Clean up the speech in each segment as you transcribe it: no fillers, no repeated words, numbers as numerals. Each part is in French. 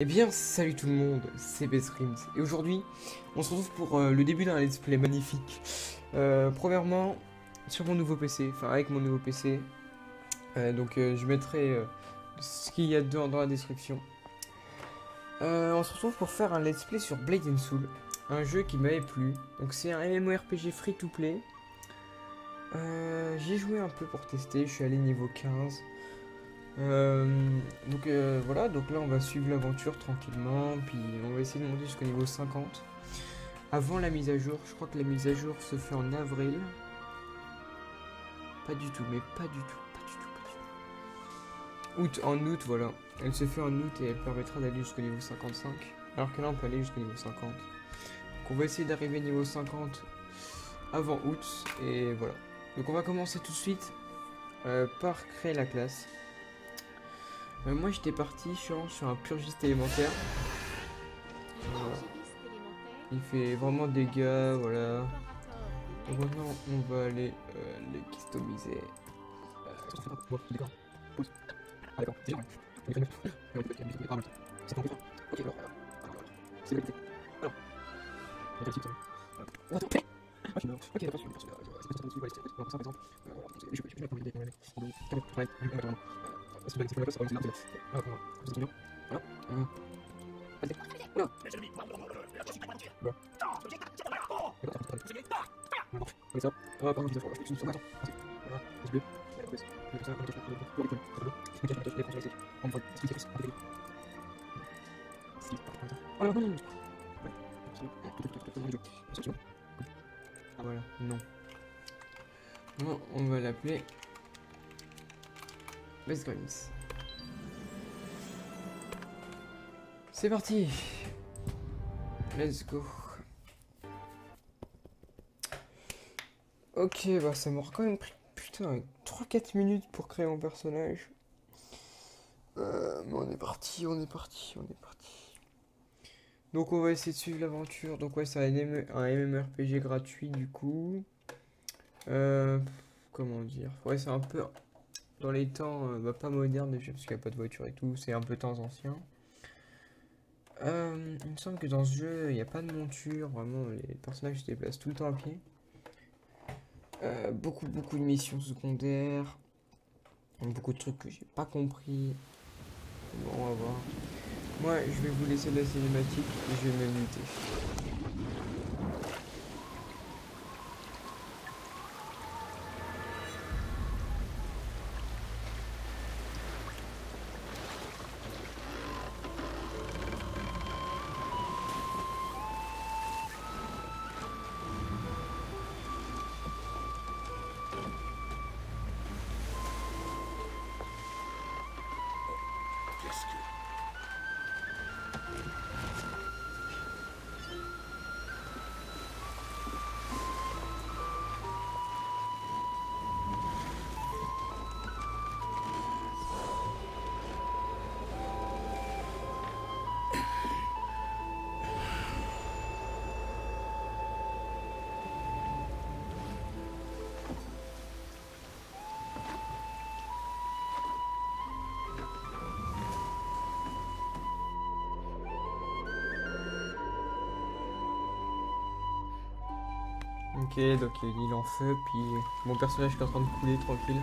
Eh bien, salut tout le monde, c'est Bestreams. Et aujourd'hui, on se retrouve pour le début d'un let's play magnifique. Premièrement, sur mon nouveau PC, enfin avec mon nouveau PC. Je mettrai ce qu'il y a dedans dans la description. On se retrouve pour faire un let's play sur Blade and Soul, un jeu qui m'avait plu. Donc c'est un MMORPG free to play. J'y ai joué un peu pour tester, je suis allé niveau 15. Voilà, donc là on va suivre l'aventure tranquillement, puis on va essayer de monter jusqu'au niveau 50 avant la mise à jour. Je crois que la mise à jour se fait en avril. Pas du tout, mais pas du tout, pas du tout, pas du tout. En août, voilà. Elle se fait en août et elle permettra d'aller jusqu'au niveau 55. Alors que là on peut aller jusqu'au niveau 50. Donc on va essayer d'arriver au niveau 50 avant août et voilà. Donc on va commencer tout de suite par créer la classe. Moi j'étais parti sur un purgiste élémentaire. Voilà. Il fait vraiment des dégâts, voilà. Donc maintenant on va aller les customiser. Voilà, non. Non, on va l'appeler Best Games. C'est parti. Let's go. Ok, bah ça m'aura quand même pris putain 3-4 minutes pour créer mon personnage. Mais on est parti, on est parti, on est parti. Donc on va essayer de suivre l'aventure. Donc ouais, c'est un MMORPG gratuit du coup. Comment dire? Ouais, c'est un peu dans les temps pas moderne déjà parce qu'il n'y a pas de voiture et tout. C'est un peu temps ancien. Il me semble que dans ce jeu, il n'y a pas de monture. Vraiment, les personnages se déplacent tout le temps à pied. Beaucoup de missions secondaires. Beaucoup de trucs que j'ai pas compris. Bon, on va voir. Moi, je vais vous laisser la cinématique et je vais m'amuser. Ok, donc il y a une île en feu, puis mon personnage qui est en train de couler tranquille.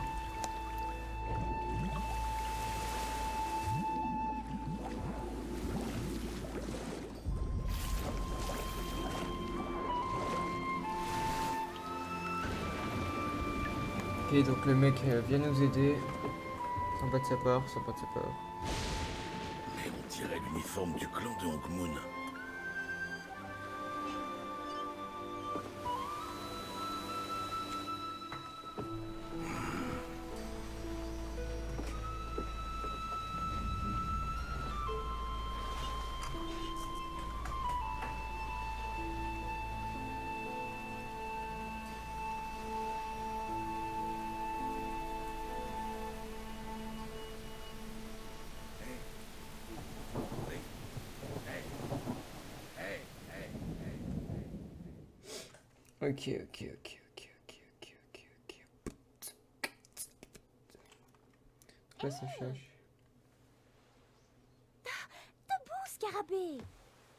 Ok, donc le mec vient nous aider. Sympa de sa part, sympa de sa part. Mais on dirait l'uniforme du clan de Hongmoon. Ok, ok, ok, ok, ok, ok, ok, ok. Donc là ça change. scarabée.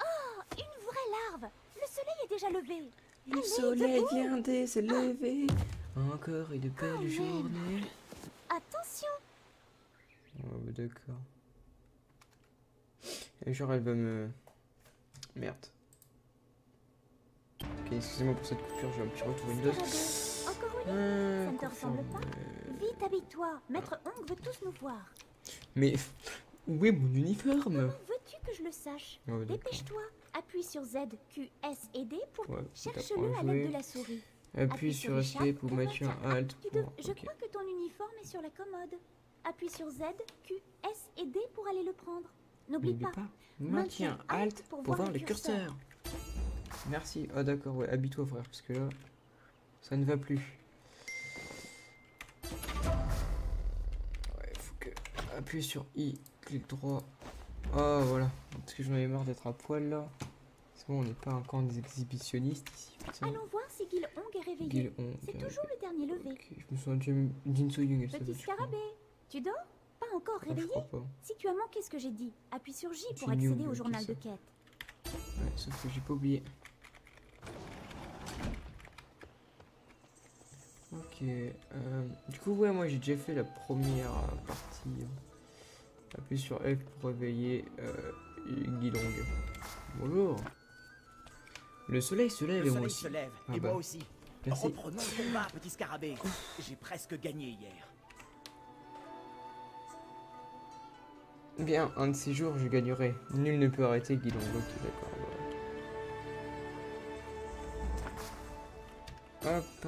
Oh, une vraie larve. Le soleil est déjà levé. Le Allez, soleil debout. vient de se lever. Encore une belle Quand même. journée. Attention. Oh, bah, d'accord. Et genre, elle va me... Merde. Ok, excusez-moi pour cette coupure, j'ai un petit retour Windows. Scarabée. Encore une. Ça ne te confirme, ressemble pas? Vite, habille-toi. Maître Hong veut tous nous voir. Mais où est mon uniforme? Comment veux-tu que je le sache? Oh, d'accord. Dépêche-toi. Appuie sur Z, Q, S et D pour Ouais, cherche-le à joué. l'aide de la souris. Appuie sur SP pour mettre un alt. Je Ok. crois que ton uniforme est sur la commode. Appuie sur Z, Q, S et D pour aller le prendre. N'oublie N'oublie pas. pas. Maintiens alt pour voir le curseur. Merci. Ah d'accord, ouais, habille-toi frère, parce que là, ça ne va plus. Ouais, faut que... Appuyer sur I, clic droit. Ah voilà, parce que j'en avais marre d'être à poil là. C'est bon, on n'est pas un camp des exhibitionnistes ici, putain. Allons voir si Gil Hong est réveillé. Gil Hong, C'est ok. toujours le dernier levé. Ok, je me souviens de Jin So-young, elle Petit s'appelle, je crois. scarabée, tu dors? Pas encore Ah, je réveillé? crois pas. Si tu as manqué ce que j'ai dit, appuie sur J pour Jin accéder Young, au ok, journal ça. de quête. Ouais, sauf que j'ai pas oublié. Ok, du coup ouais, moi j'ai déjà fait la première partie. Appuie sur F pour réveiller Guilong. Bonjour. Le soleil se lève Le et moi soleil aussi. se lève, Ah et bah, moi aussi. merci. Reprenons le combat, petit scarabée. J'ai presque gagné hier. Bien, un de ces jours je gagnerai. Nul ne peut arrêter Guilong. Ok, d'accord. Voilà. Hop.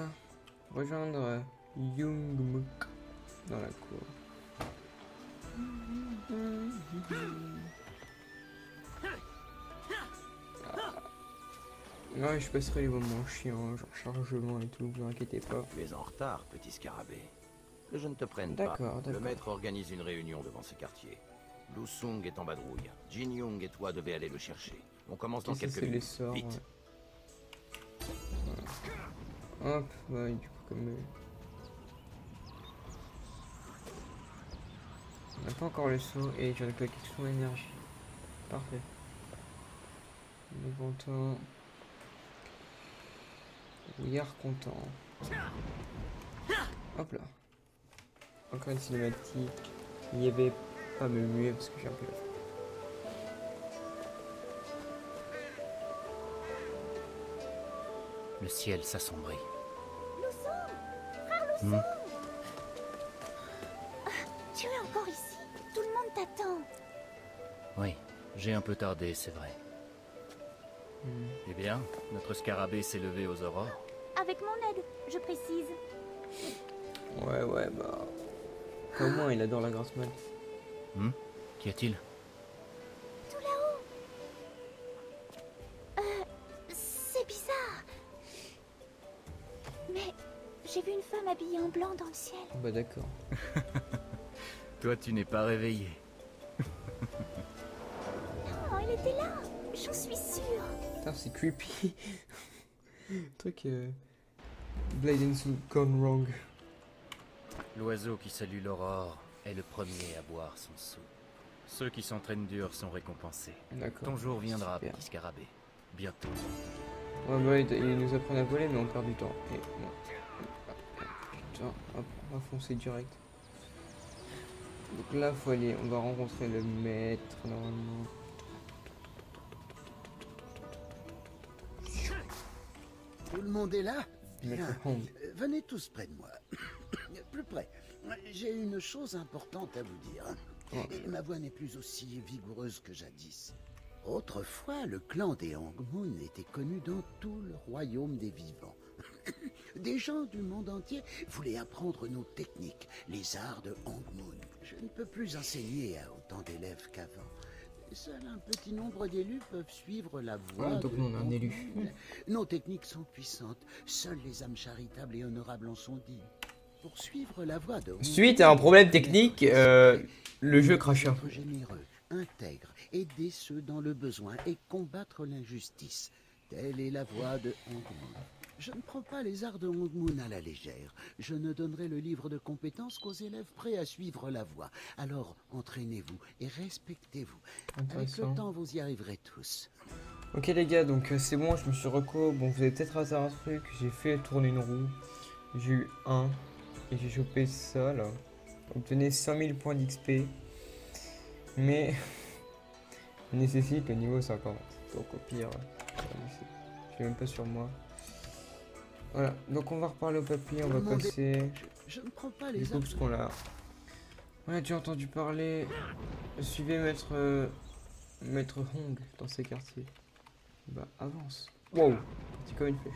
Rejoindre Youngmook dans la cour. Ouais, je passerai les moments chiants, genre chargement et tout, vous inquiétez pas. Tu es en retard, petit scarabée. Que je ne te prenne D'accord, pas. Le d'accord. maître organise une réunion devant ce quartier. Lu Sung est en vadrouille. Jin Young et toi devez aller le chercher. On commence dans Ok, ça, quelques c'est les minutes. sorts. Vite. Ouais. Hop, ouais, du coup, comme. On n'a pas encore le saut et j'en ai claqué tout son énergie. Parfait. Le bon temps. We are content. Hop là. Encore une cinématique. Il y avait pas me muer parce que j'ai un peu la flemme. Le ciel s'assombrit. Tu es encore ici? Tout le monde t'attend. Oui, j'ai un peu tardé, c'est vrai. Eh bien, notre scarabée s'est levé aux aurores. Avec mon aide, je précise. Ouais, ouais, bah. Au moins, il adore la grasse mat. Qu'y a-t-il? Tout là-haut. C'est bizarre. Mais j'ai vu une femme habillée en blanc dans le ciel. Bah, d'accord. Toi, tu n'es pas réveillé. Oh, elle était là. J'en suis sûre. Putain, c'est creepy. Truc. Blade and Soul gone wrong. L'oiseau qui salue l'aurore est le premier à boire son sou. Ceux qui s'entraînent dur sont récompensés. D'accord. Ton jour viendra, Super. petit scarabée. Bientôt. Ouais, bah, ils nous apprennent à voler, mais on perd du temps. Et bon. Putain, hop, on va foncer direct. Donc là, faut aller, on va rencontrer le maître normalement. Tout le monde est là? Maître Bien. Hong. Venez tous près de moi. Plus près. J'ai une chose importante à vous dire. Oh. Et ma voix n'est plus aussi vigoureuse que jadis. Autrefois, le clan des Hongmoon était connu dans tout le royaume des vivants. Des gens du monde entier voulaient apprendre nos techniques, les arts de Hongmoon. Je ne peux plus enseigner à autant d'élèves qu'avant. Seul un petit nombre d'élus peuvent suivre la voie Ouais, donc de nous, on a un Hongmoon. élu. Nos techniques sont puissantes. Seules les âmes charitables et honorables en sont dignes. Pour suivre la voie de Hongmoon, Suite à un problème technique, le jeu cracha. être généreux, intègre, aider ceux dans le besoin et combattre l'injustice. Telle est la voie de Hongmoon. Je ne prends pas les arts de Hongmoon à la légère. Je ne donnerai le livre de compétences qu'aux élèves prêts à suivre la voie. Alors, entraînez-vous et respectez-vous. Avec Intéressant. le temps, vous y arriverez tous. Ok les gars, donc c'est bon, je me suis reco. Bon, vous avez peut-être raté un truc. J'ai fait tourner une roue. J'ai eu 1. Et j'ai chopé ça là. Obtenez 100 000 points d'XP. Mais nécessite le niveau 50. Donc au pire, je suis même pas sur moi. Voilà, donc on va reparler au papier, on va passer. Je ne prends pas Du les coup, arts. parce qu'on l'a. On a déjà entendu parler. Suivez Maître Hong dans ces quartiers. Bah avance. Wow, parti comme une flèche.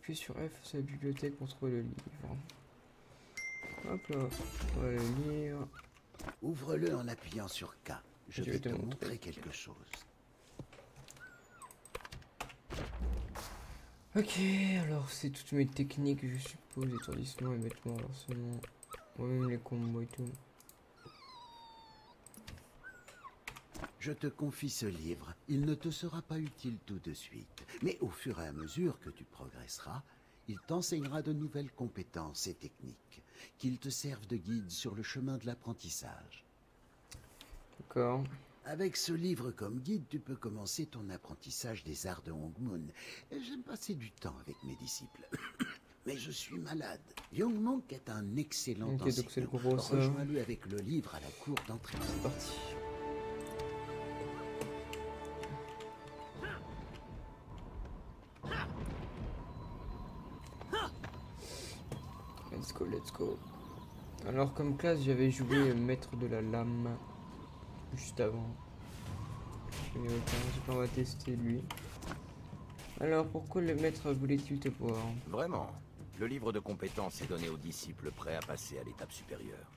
Puis sur F, c'est la bibliothèque pour trouver le livre. Hop là, on va le lire. Ouvre-le en appuyant sur K. Je Je vais vais te te montrer montrer. quelque chose. Ok, alors c'est toutes mes techniques, je suppose, étourdissement, émettement, renversement, même les combos et tout. Je te confie ce livre. Il ne te sera pas utile tout de suite. Mais au fur et à mesure que tu progresseras, il t'enseignera de nouvelles compétences et techniques, qu'ils te servent de guide sur le chemin de l'apprentissage. D'accord. Avec ce livre comme guide, tu peux commencer ton apprentissage des arts de Hongmoon. J'aime passer du temps avec mes disciples. Mais je suis malade. Young Monk est un excellent Ok, donc c'est le enseignant. gros, ça. Rejoins-le avec le livre à la cour d'entrée. C'est parti. Let's go, let's go. Alors comme classe, j'avais joué maître de la lame juste avant. Je n'ai aucun, on va tester lui. Alors pourquoi le maître voulait-il te voir? Vraiment, le livre de compétences est donné aux disciples prêts à passer à l'étape supérieure.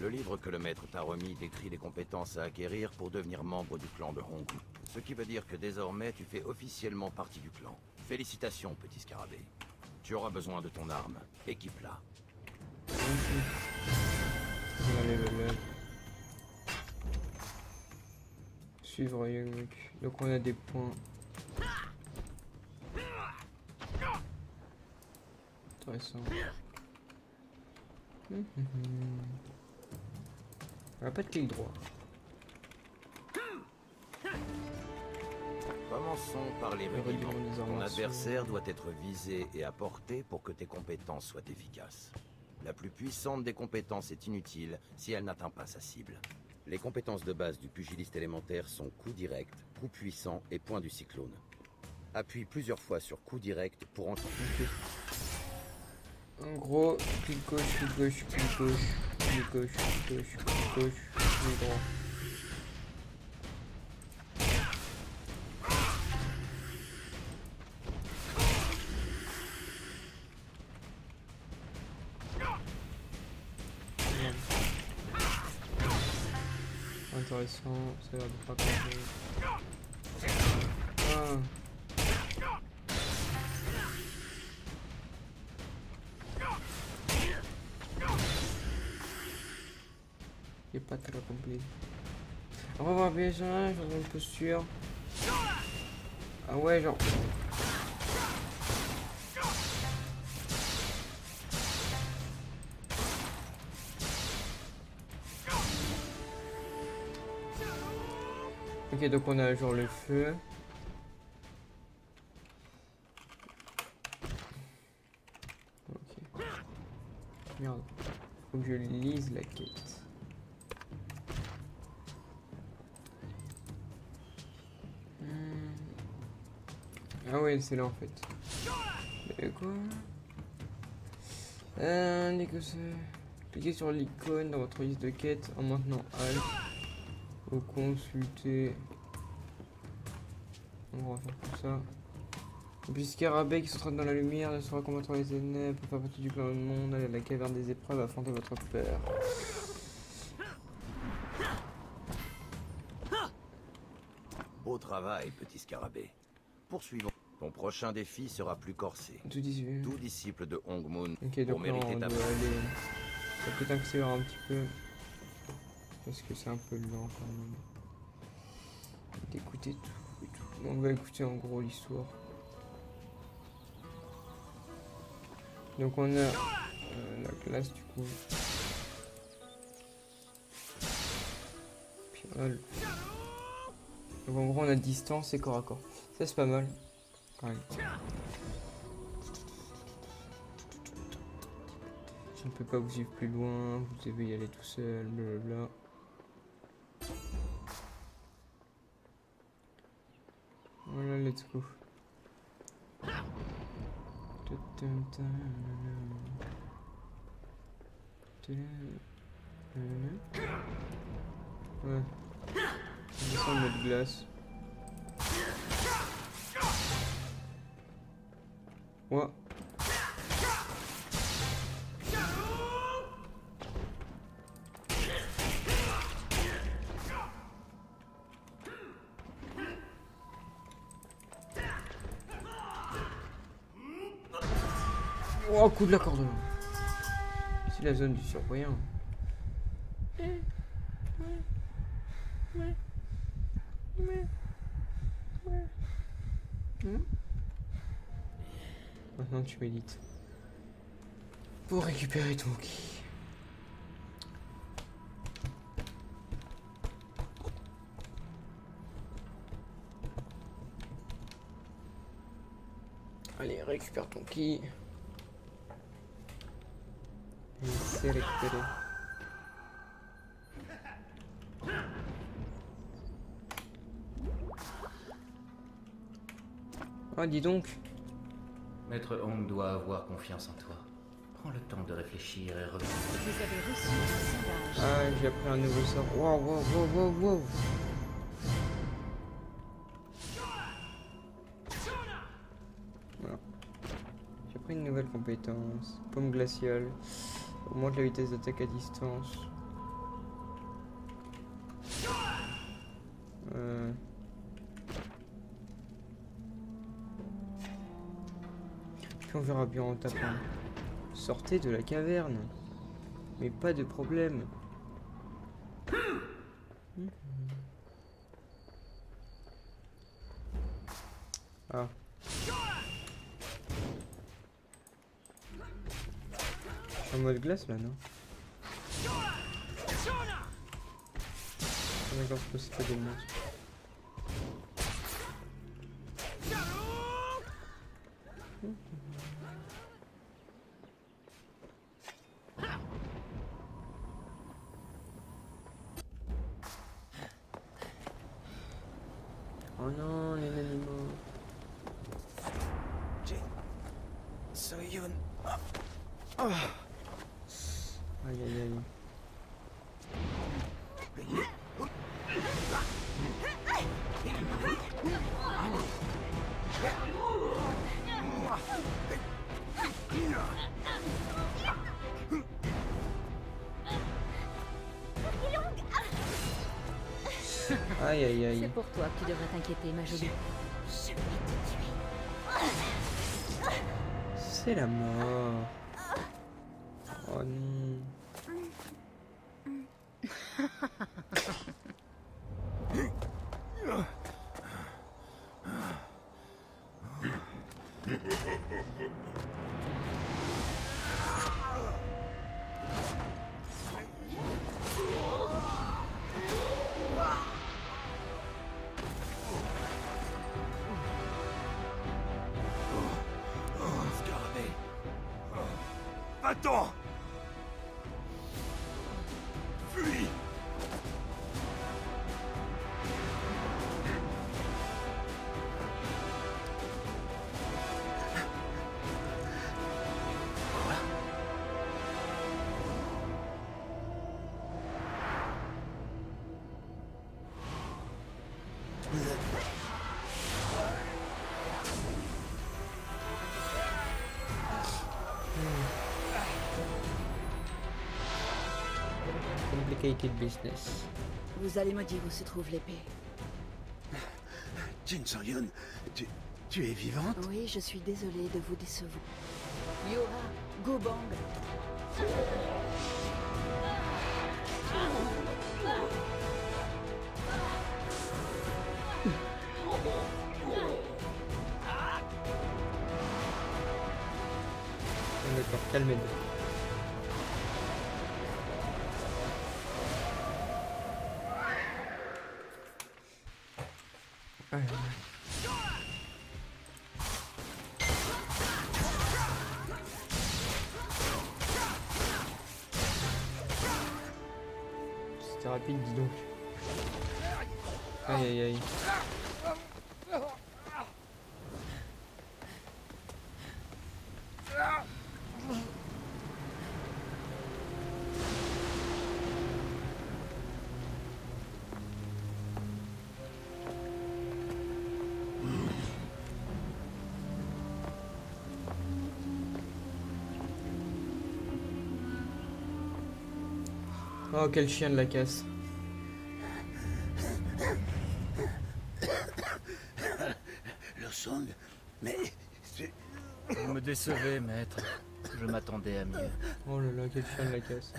Le livre que le maître t'a remis décrit les compétences à acquérir pour devenir membre du clan de Hongmoon. Ce qui veut dire que désormais tu fais officiellement partie du clan. Félicitations, petit scarabée. Tu auras besoin de ton arme. Équipe-la. On va level up. Suivre Young. Donc on a des points. Intéressant. On a pas de clic droit. Commençons par les Le rudiments. rudiment des arts Ton martiaux. adversaire doit être visé et à portée pour que tes compétences soient efficaces. La plus puissante des compétences est inutile si elle n'atteint pas sa cible. Les compétences de base du pugiliste élémentaire sont coup direct, coup puissant et point du cyclone. Appuie plusieurs fois sur coup direct pour en... En gros, clic gauche, clic gauche, clic gauche, clic gauche, clic gauche, clic gauche, clic droit. Intéressant, ça a l'air de pas grand-chose. Ah. Il est pas très complet. On va voir bien ça, j'en ai une posture. Ah ouais, genre. Ok, donc on a genre le feu. Ok. Merde. Faut que je lise la quête. Ah ouais, c'est là en fait. Mais quoi? Négocier. Cliquez sur l'icône dans votre liste de quêtes en maintenant Alt. Ou consulter. On va faire tout ça. Et puis Scarabée qui s'entraîne dans la lumière, elle saura combattre les ténèbres pour faire partie du clan du monde, aller à la caverne des épreuves, affronter votre peur. Beau travail, petit scarabée. Poursuivons. Ton prochain défi sera plus corsé. Tout 18. Tout disciple de Hongmoon Ok, pour donc là on mériter doit ta aller. Ça peut accélérer un petit peu. Parce que c'est un peu lent quand même. d'écouter tout et tout. On va écouter en gros l'histoire. Donc on a la classe du coup. Puis on a donc en gros on a distance et corps à corps. Ça c'est pas mal quand même. Je ne peux pas vous suivre plus loin, vous devez y aller tout seul, blablabla. Voilà, let's go. Ouais. On descend en mode glace. Ouais. Oh, coup de la corde. C'est la zone du survoyant. Maintenant tu médites. Pour récupérer ton ki. Allez, récupère ton ki. Et c'est récupéré. Ah, dis donc. Maître Hong doit avoir confiance en toi. Prends le temps de réfléchir et reviens. Vous avez reçu un sondage. Ah, j'ai appris un nouveau sort. Wow, wow, wow, wow, wow. Voilà. J'ai appris une nouvelle compétence. Paume glaciale. Augmente la vitesse d'attaque à distance. Puis on verra bien en tapant. Sortez de la caverne. Mais pas de problème. Ah. Je suis en mode glace là, non? Ah, d'accord, c'est pas des monstres. Oh non, les animaux. Soyun. Aïe aïe aïe. Aïe aïe aïe. C'est pour toi que tu devrais t'inquiéter, ma jolie. C'est la mort. Oh non. Va-t'en! Fuis! Complicated business. Vous allez me dire où se trouve l'épée. Jin Soyun, tu es vivante? Oui, je suis désolée de vous décevoir. Yora, Gobang. Calmed. Ouais, ouais. C'était rapide, dis donc. Aïe aïe aïe. Oh, quel chien de la casse. Le Song, mais c'est... Vous me décevez, maître. Je m'attendais à mieux. Oh là là, quel chien de la casse.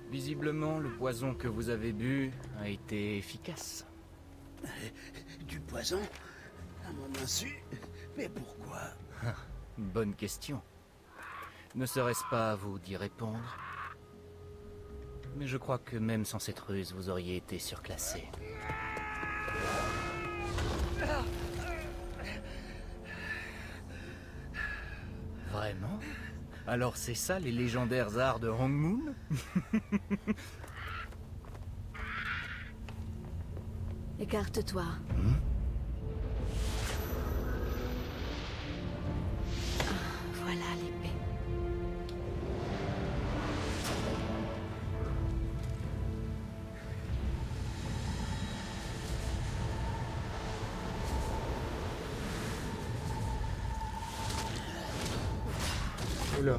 Visiblement, le poison que vous avez bu a été efficace. Du poison? À mon insu? Mais pourquoi? Bonne question. Ne serait-ce pas à vous d'y répondre? Mais je crois que même sans cette ruse, vous auriez été surclassé. Vraiment? Alors c'est ça les légendaires arts de Hong Moon? Écarte-toi. Voilà l'épée. Oula.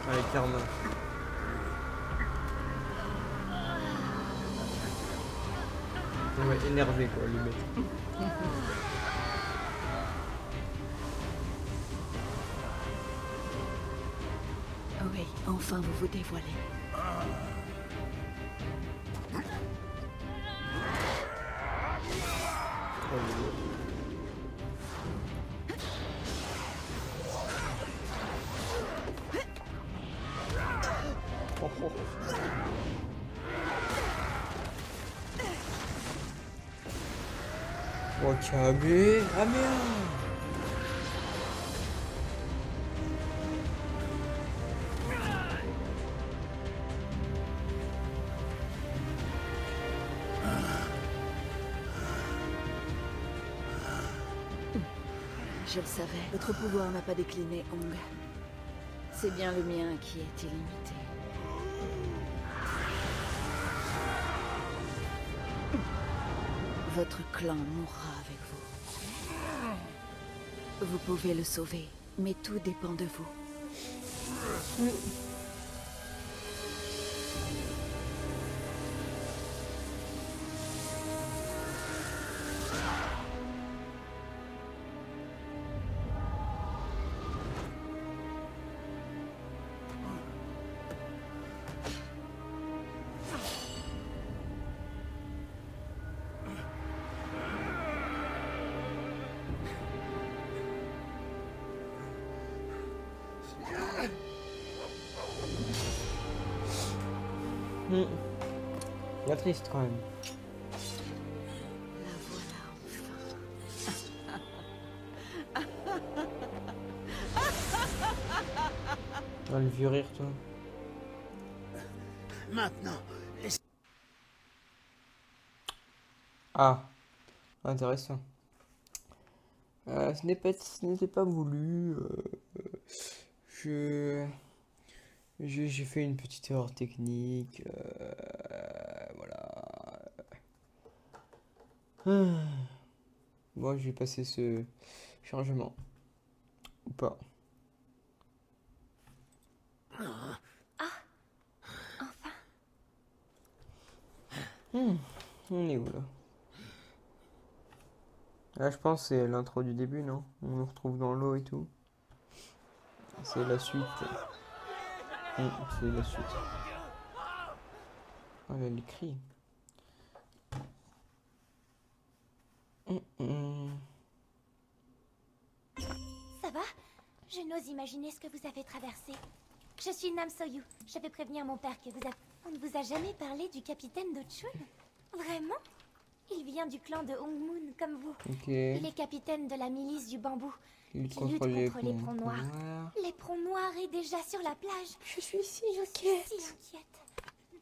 Allez, karma. On va énerver quoi, le mec. Oui, enfin vous vous dévoilez. Oh, oh. Oh, Kabé. Ah merde. Je le savais, votre pouvoir n'a pas décliné, Hong. C'est bien le mien qui est illimité. Votre clan mourra avec vous. Vous pouvez le sauver, mais tout dépend de vous. Bien triste quand même. La voilà enfin. Oh, le vieux rire, toi. Maintenant, laisse... Ah, intéressant. Ce n'était pas voulu. J'ai fait une petite erreur technique. Voilà. Moi, je vais passer ce chargement. Ou pas. On est où là? Là, je pense que c'est l'intro du début, non? On nous retrouve dans l'eau et tout. C'est la suite. C'est la suite. Oh là, les cris. Ça va? Je n'ose imaginer ce que vous avez traversé. Je suis Nam Soyu. Je vais prévenir mon père que vous avez... On ne vous a jamais parlé du capitaine de Chun? Vraiment? Il vient du clan de Hongmoon, comme vous. Ok. Il est capitaine de la milice du bambou. Il Qui lutte contre les prongs noirs. noirs. L'éperon noir est déjà sur la plage. Je suis si Si inquiète.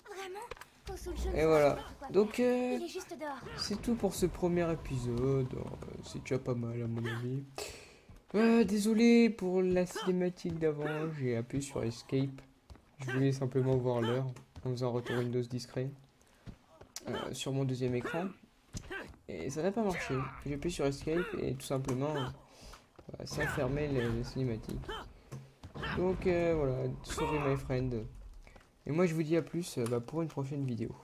Vraiment? Kosul-jun Et saura voilà. surtout quoi Donc, faire. Il est juste dehors. c'est tout pour ce premier épisode. C'est déjà pas mal à mon avis. Désolé pour la cinématique d'avant. J'ai appuyé sur Escape. Je voulais simplement voir l'heure en faisant un retour Windows discret sur mon deuxième écran. Et ça n'a pas marché. J'ai appuyé sur Escape et tout simplement ça fermait la cinématique. Donc voilà, sorry my friend. Et moi je vous dis à plus pour une prochaine vidéo.